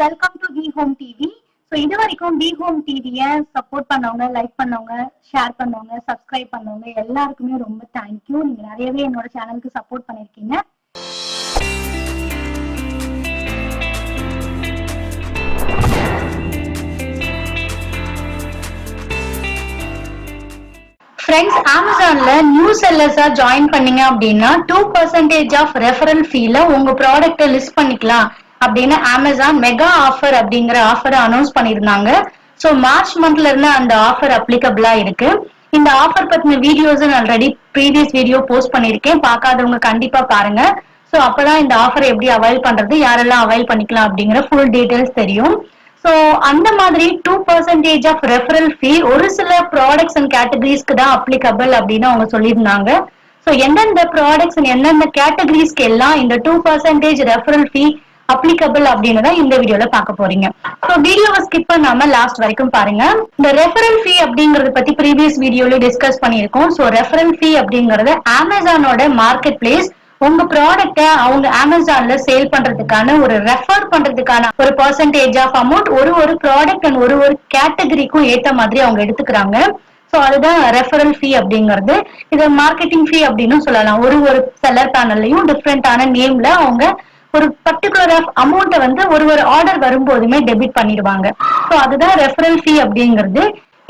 Welcome to We Home TV. So இது வரைக்கும் We Home டிவியை சப்போர்ட் பண்ணவங்க, லைக் பண்ணவங்க, ஷேர் பண்ணவங்க, சப்ஸ்கிரைப் பண்ணவங்க எல்லாருக்குமே ரொம்ப தேங்க்யூ. நீங்க நிறையவே என்னோட சேனலுக்கு சப்போர்ட் பண்ணிருக்கீங்க. ஃப்ரெண்ட்ஸ், அமேசான்ல நியூ செல்லர்ஸா ஜாயின் பண்ணீங்க அப்படின்னா 2% ஆஃப் ரெஃபரல் ஃபீல உங்க ப்ராடக்ட்டை லிஸ்ட் பண்ணிக்கலாம் அப்படின்னு அமேசான் மெகா ஆஃபர் அப்படிங்கிற ஆஃபரை அனௌன்ஸ் பண்ணியிருந்தாங்க. ஸோ மார்ச் மந்த்ல இருந்து அந்த ஆஃபர் அப்ளிகபிளா இருக்கு. இந்த ஆஃபர் பத்தின videos already previous video post பண்ணிருக்கேன், பார்க்காதவங்க கண்டிப்பா பாருங்க. ஸோ அப்பதான் இந்த ஆஃபர் எப்படி அவைல் பண்றது, யாரெல்லாம் அவைல் பண்ணிக்கலாம் அப்படிங்கிற ஃபுல் டீடைல்ஸ் தெரியும். ஸோ அந்த மாதிரி 2% ஆஃப் ரெஃபரல் ஃபீ ஒரு சில ப்ராடக்ட்ஸ் அண்ட் கேட்டகரிஸ்க்கு தான் அப்ளிகபிள் அப்படின்னு அவங்க சொல்லியிருந்தாங்க. ஸோ எந்தெந்த ப்ராடக்ட்ஸ் அண்ட் எந்தெந்த கேட்டகரிஸ்க்கு எல்லாம் இந்த 2% ரெஃபரல் ஃபீ அப்ளிகபிள் அப்படின்னு தான் இந்த வீடியோல பார்க்க போறீங்க. ஸோ வீடியோவை ஸ்கிப் பண்ணாம லாஸ்ட் வரைக்கும் பாருங்க. இந்த ரெஃபரல் ஃபீ அப்படிங்கறத பத்தி ப்ரீவியஸ் வீடியோல டிஸ்கஸ் பண்ணியிருக்கோம். ஸோ ரெஃபரல் ஃபீ அப்படிங்கறது அமேசானோட மார்க்கெட் பிளேஸ் உங்க ப்ராடக்ட அவங்க அமேசான்ல சேல் பண்றதுக்கான ஒரு ரெஃபர் பண்றதுக்கான ஒரு பர்சன்டேஜ் ஆஃப் அமௌண்ட் ஒரு ப்ராடக்ட் அண்ட் ஒரு கேட்டகரிக்கும் ஏத்த மாதிரி அவங்க எடுத்துக்கிறாங்க. ஸோ அதுதான் ரெஃபரல் ஃபீ அப்படிங்கிறது. இது மார்க்கெட்டிங் ஃபீ அப்படின்னு சொல்லலாம். ஒரு செல்லர் பேனல்லையும் டிஃப்ரெண்டான நேம்ல அவங்க ஒரு பர்டிகுலர் அமௌண்ட்டை வந்து ஒரு ஆர்டர் வரும்போதுமே டெபிட் பண்ணிடுவாங்க. ஸோ அதுதான் ரெஃபரல் ஃபீ அப்படிங்கிறது.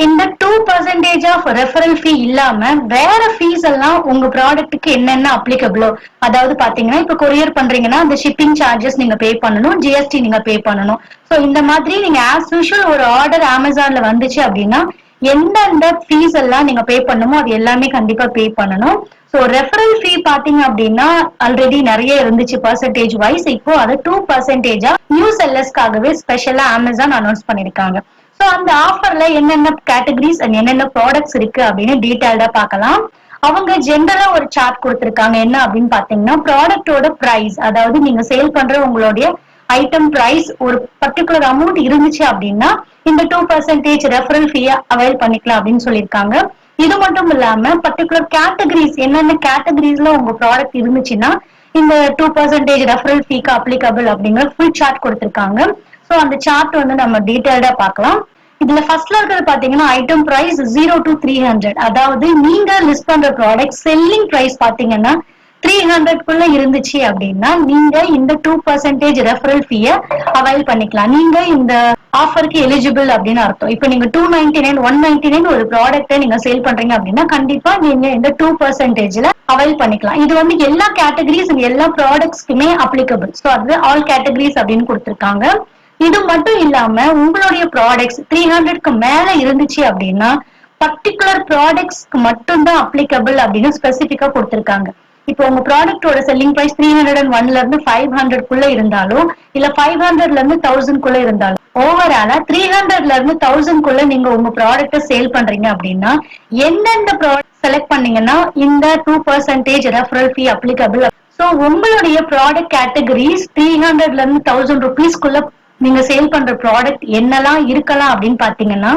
இந்த 2% ஆஃப் ரெஃபரல் ஃபீ இல்லாம வேற ஃபீஸ் எல்லாம் உங்க ப்ராடக்ட்டுக்கு என்னென்ன அப்ளிகபிளோ, அதாவது பாத்தீங்கன்னா இப்ப கொரியர் பண்றீங்கன்னா அந்த ஷிப்பிங் சார்ஜஸ் நீங்க பே பண்ணணும், ஜிஎஸ்டி நீங்க பே பண்ணணும். ஸோ இந்த மாதிரி நீங்க ஆஸ் யூஷுவல் ஒரு ஆர்டர் அமேசான்ல வந்துச்சு அப்படின்னா எந்தெந்த ஃபீஸ் எல்லாம் நீங்க பே பண்ணணுமோ அது எல்லாமே கண்டிப்பா பே பண்ணணும். ஸோ ரெஃபரல் ஃபீ பாத்தீங்க அப்படின்னா ஆல்ரெடி நிறைய இருந்துச்சு பர்சன்டேஜ் வைஸ். இப்போ அது 2% நியூ செல்லர்ஸ்க்காகவே ஸ்பெஷலா அமேசான் அனௌன்ஸ் பண்ணிருக்காங்க. ஸோ அந்த ஆஃபர்ல என்னென்ன கேட்டகரிஸ் அண்ட் என்னென்ன ப்ராடக்ட்ஸ் இருக்கு அப்படின்னு டீடைல்டா பார்க்கலாம். அவங்க ஜென்ரலா ஒரு சார்ட் கொடுத்திருக்காங்க. என்ன அப்படின்னு பாத்தீங்கன்னா ப்ராடக்டோட பிரைஸ், அதாவது நீங்க சேல் பண்ற உங்களுடைய ஐட்டம் பிரைஸ் ஒரு பர்டிகுலர் அமௌண்ட் இருந்துச்சு அப்படின்னா இந்த 2% ரெஃபரல் ஃபீயை அவைல் பண்ணிக்கலாம் அப்படின்னு சொல்லியிருக்காங்க. இது மட்டும் இல்லாம பர்டிகுலர் கேட்டகரிஸ், என்னென்ன கேட்டகரிஸ்ல உங்க ப்ராடக்ட் இருந்துச்சுன்னா இந்த 2% ரெஃபரல் ஃபீக்கு அப்ளிகபிள் அப்படிங்கிற ஃபுல் சார்ட் கொடுத்திருக்காங்க. சோ அந்த சார்ட் வந்து நம்ம டீடைல்டா பார்க்கலாம். இதுல ஃபர்ஸ்ட்ல இருக்கிறது பாத்தீங்கன்னா ஐட்டம் பிரைஸ் 0 to 300, அதாவது நீங்க லிஸ்ட் பண்ற ப்ராடக்ட் செல்லிங் பிரைஸ் பாத்தீங்கன்னா 300 இருந்துச்சு அப்படின்னா நீங்க இந்த 2% ரெஃபரல் ஃபீயை அவைல் பண்ணிக்கலாம். நீங்க இந்த ஆஃபருக்கு எலிஜிபிள் அப்படின்னு அர்த்தம். இப்ப நீங்க 299, 199 ஒரு ப்ராடக்ட்டை நீங்க சேல் பண்றீங்க அப்படின்னா கண்டிப்பா நீங்க இந்த 2%ல அவைல் பண்ணிக்கலாம். இது வந்து எல்லா கேட்டகரிஸ் எல்லா ப்ராடக்ட்ஸ்க்குமே அப்ளிகபிள். ஸோ அது ஆல் கேட்டகரிஸ் அப்படின்னு கொடுத்திருக்காங்க. இது மட்டும் இல்லாம உங்களுடைய ப்ராடக்ட்ஸ் 300க்கு மேல இருந்துச்சு அப்படின்னா பர்டிகுலர் ப்ராடக்ட்ஸ்க்கு மட்டும்தான் அப்ளிகபிள் அப்படின்னு ஸ்பெசிபிக்கா கொடுத்திருக்காங்க. இப்போ உங்க ப்ராடக்டோட செல்லிங் பிரைஸ் 301ல இருந்து 500க்குள்ள இருந்தாலும் இல்ல 500ல இருந்து 1000க்குள்ள இருந்தாலும் ஓவராலா 300ல இருந்து 1000க்குள்ள நீங்க உங்க ப்ராடக்ட சேல் பண்றீங்க அப்படின்னா எந்தெந்த ப்ராடக்ட் செலக்ட் பண்ணீங்கன்னா இந்த 2% ரெஃபரல் ஃபீ அப்ளிகபிள். சோ உங்களுடைய ப்ராடக்ட் கேட்டகரிஸ் 300ல இருந்து 1000 ருபீஸ்க்குள்ள நீங்க சேல் பண்ற ப்ராடக்ட் என்னெல்லாம் இருக்கலாம் அப்படின்னு பாத்தீங்கன்னா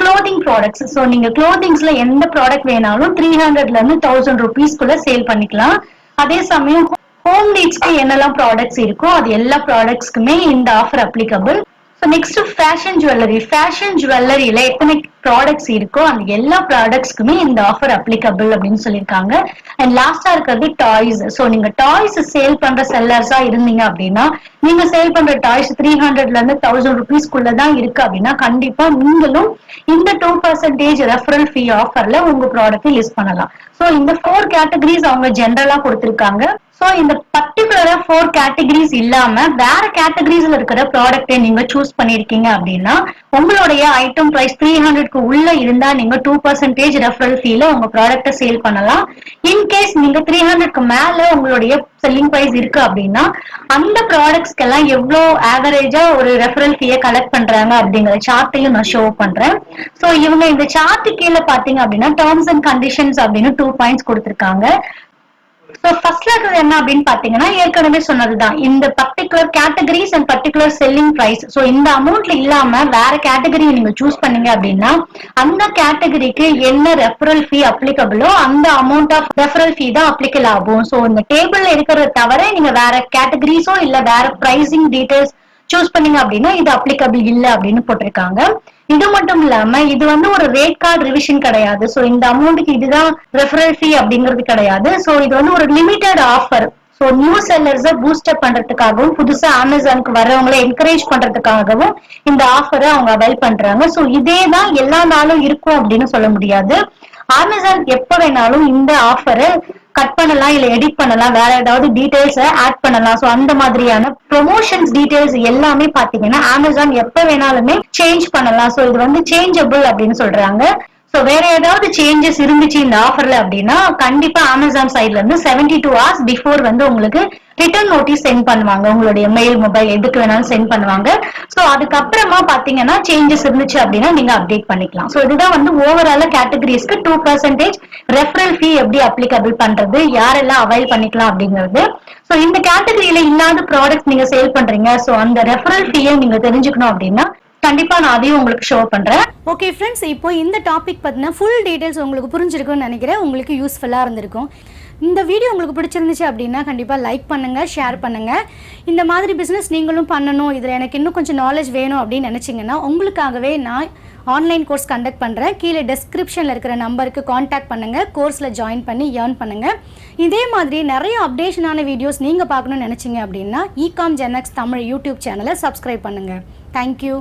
க்ளோதிங் ப்ராடக்ட்ஸ். ஸோ நீங்க க்ளோதிங்ஸ்ல எந்த ப்ராடக்ட் வேணாலும் 300ல இருந்து 1000 ருபீஸ்க்குள்ள சேல் பண்ணிக்கலாம். அதே சமயம் ஹோம் நீட்ஸ்க்கு என்னெல்லாம் ப்ராடக்ட்ஸ் இருக்கோ அது எல்லா ப்ராடக்ட்ஸ்க்குமே இந்த offer applicable. So next fashion jewellery. Fashion ஜுவல்லரியில எத்தனை ப்ராடக்ட்ஸ் இருக்கோ அந்த எல்லா ப்ராடக்ட்ஸ்க்குமே இந்த ஆஃபர் அப்ளிகபிள் அப்படின்னு சொல்லியிருக்காங்க. அண்ட் லாஸ்டா இருக்கிறது டாய்ஸ். ஸோ நீங்க டாய்ஸ் சேல் பண்ற செல்லர்ஸா இருந்தீங்க அப்படின்னா நீங்க சேல் பண்ற டாய்ஸ் 300ல இருந்து 1000 ருபீஸ்க்குள்ளதான் இருக்கு அப்படின்னா கண்டிப்பா நீங்களும் இந்த 2% ரெஃபரல் ஃபீ ஆஃபர்ல உங்க ப்ராடக்ட் லிஸ்ட் பண்ணலாம். ஸோ இந்த 4 கேட்டகரிஸ் அவங்க ஜென்ரலா கொடுத்திருக்காங்க. சோ இந்த பர்டிகுலரா 4 கேட்டகரிஸ் இல்லாம வேற கேட்டகரிஸ்ல இருக்கிற ப்ராடக்ட்டை நீங்க சூஸ் பண்ணிருக்கீங்க அப்படின்னா உங்களுடைய ஐட்டம் பிரைஸ் 300க்கு உள்ள இருந்தா நீங்க 2% ரெஃபரல் ஃபீல உங்க ப்ராடக்ட்டை சேல் பண்ணலாம். இன்கேஸ் நீங்க 300க்கு மேல உங்களுடைய செல்லிங் பிரைஸ் இருக்கு அப்படின்னா அந்த ப்ராடக்ட்ஸ்க்கு எல்லாம் எவ்வளவு ஆவரேஜா ஒரு ரெஃபரல் ஃபீயை கலெக்ட் பண்றாங்க அப்படிங்கிற சார்ட்டையும் நான் ஷோ பண்றேன். சோ இவங்க இந்த சார்ட் கீழே பாத்தீங்க அப்படின்னா டேர்ம்ஸ் அண்ட் கண்டிஷன்ஸ் அப்படின்னு 2 பாயிண்ட்ஸ் கொடுத்திருக்காங்க. சோ ஃபர்ஸ்ட்ல இருக்கிறது என்ன அப்படின்னு பாத்தீங்கன்னா ஏற்கனவே சொன்னதுதான் இந்த particular categories and particular selling price. So இந்த அமௌண்ட்ல இல்லாம வேற கேட்டகரியை நீங்க சூஸ் பண்ணீங்க அப்படின்னா அந்த கேட்டகரிக்கு என்ன ரெஃபரல் ஃபீ அப்ளிகபிளோ அந்த அமௌண்ட் ஆஃப் ரெஃபரல் ஃபீ தான் அப்ளிகபிள் ஆகும். சோ இந்த டேபிள்ல இருக்கிறத தவிர நீங்க வேற கேட்டகரிஸோ இல்ல வேற பிரைசிங் டீடைல்ஸ் சூஸ் பண்ணீங்க அப்படின்னா இது அப்ளிகபிள் இல்ல அப்படின்னு போட்டிருக்காங்க. இது மட்டும் இல்லாம இது வந்து ஒரு ரேட் கார்டு ரிவிஷன் கிடையாது. சோ இந்த அமௌண்ட்டுக்கு இதுதான் ரெஃபரல் ஃபீ அப்படிங்கிறது கிடையாது. சோ இது வந்து ஒரு limited offer. So new sellers boost up பண்றதுக்காகவும் புதுசா அமேசானுக்கு வர்றவங்களை என்கரேஜ் பண்றதுக்காகவும் இந்த ஆஃபரை அவங்க அவைல் பண்றாங்க. சோ இதே தான் எல்லா நாளும் இருக்கும் அப்படின்னு சொல்ல முடியாது. அமேசான் எப்ப வேணாலும் இந்த ஆஃபரை கட் பண்ணலாம், இல்ல எடிட் பண்ணலாம், வேற ஏதாவது டீடைல்ஸ் ஆட் பண்ணலாம். சோ அந்த மாதிரியான ப்ரொமோஷன்ஸ் டீடைல்ஸ் எல்லாமே பாத்தீங்கன்னா அமேசான் எப்ப வேணாலுமே சேஞ்ச் பண்ணலாம். சோ இது வந்து சேஞ்சபிள் அப்படின்னு சொல்றாங்க. சோ வேற ஏதாவது சேஞ்சஸ் இருந்துச்சு இந்த ஆஃபர்ல அப்படின்னா கண்டிப்பா அமேசான் சைட்ல இருந்து 72 hours பிஃபோர் வந்து உங்களுக்கு ரிட்டர்ன் நோட்டீஸ் சென்ட் பண்ணுவாங்க. உங்களுடைய மெயில், மொபைல் எதுக்கு வேணாலும் சென்ட் பண்ணுவாங்க. சோ அதுக்கப்புறமா பாத்தீங்கன்னா சேஞ்சஸ் இருந்துச்சு அப்படின்னா நீங்க அப்டேட் பண்ணிக்கலாம். சோ இதுதான் வந்து ஓவரால கேட்டகரிஸ்க்கு 2% ரெஃபரல் ஃபீ எப்படி அப்ளிகபிள் பண்றது, யாரெல்லாம் அவைல் பண்ணிக்கலாம் அப்படிங்கிறது. சோ இந்த கேட்டகரியில இல்லாத ப்ராடக்ட் நீங்க சேல் பண்றீங்க, சோ அந்த ரெஃபரல் ஃபீயை நீங்க தெரிஞ்சுக்கணும் அப்படின்னா கண்டிப்பா நான் அதையும் உங்களுக்கு ஷோ பண்றேன். ஓகே ஃப்ரெண்ட்ஸ், இப்போ இந்த டாபிக் பத்தின ஃபுல் டீடைல்ஸ் உங்களுக்கு புரிஞ்சிருக்கும்னு நினைக்கிறேன். உங்களுக்கு யூஸ்ஃபுல்லா இருந்திருக்கும். இந்த வீடியோ உங்களுக்கு பிடிச்சிருந்துச்சு அப்படின்னா கண்டிப்பாக லைக் பண்ணுங்கள், ஷேர் பண்ணுங்கள். இந்த மாதிரி பிஸ்னஸ் நீங்களும் பண்ணணும், இதில் எனக்கு இன்னும் கொஞ்சம் நாலேஜ் வேணும் அப்படின்னு நினச்சிங்கன்னா உங்களுக்காகவே நான் ஆன்லைன் கோர்ஸ் கண்டக்ட் பண்ணுறேன். கீழே டெஸ்கிரிப்ஷனில் இருக்கிற நம்பருக்கு காண்டாக்ட் பண்ணுங்கள், கோர்ஸில் ஜாயின் பண்ணி ஏர்ன் பண்ணுங்கள். இதே மாதிரி நிறைய அப்டேஷனான வீடியோஸ் நீங்கள் பார்க்கணும்னு நினச்சிங்க அப்படின்னா இகாம் ஜெனக்ஸ் தமிழ் யூடியூப் சேனலை சப்ஸ்கிரைப் பண்ணுங்கள். தேங்க்யூ.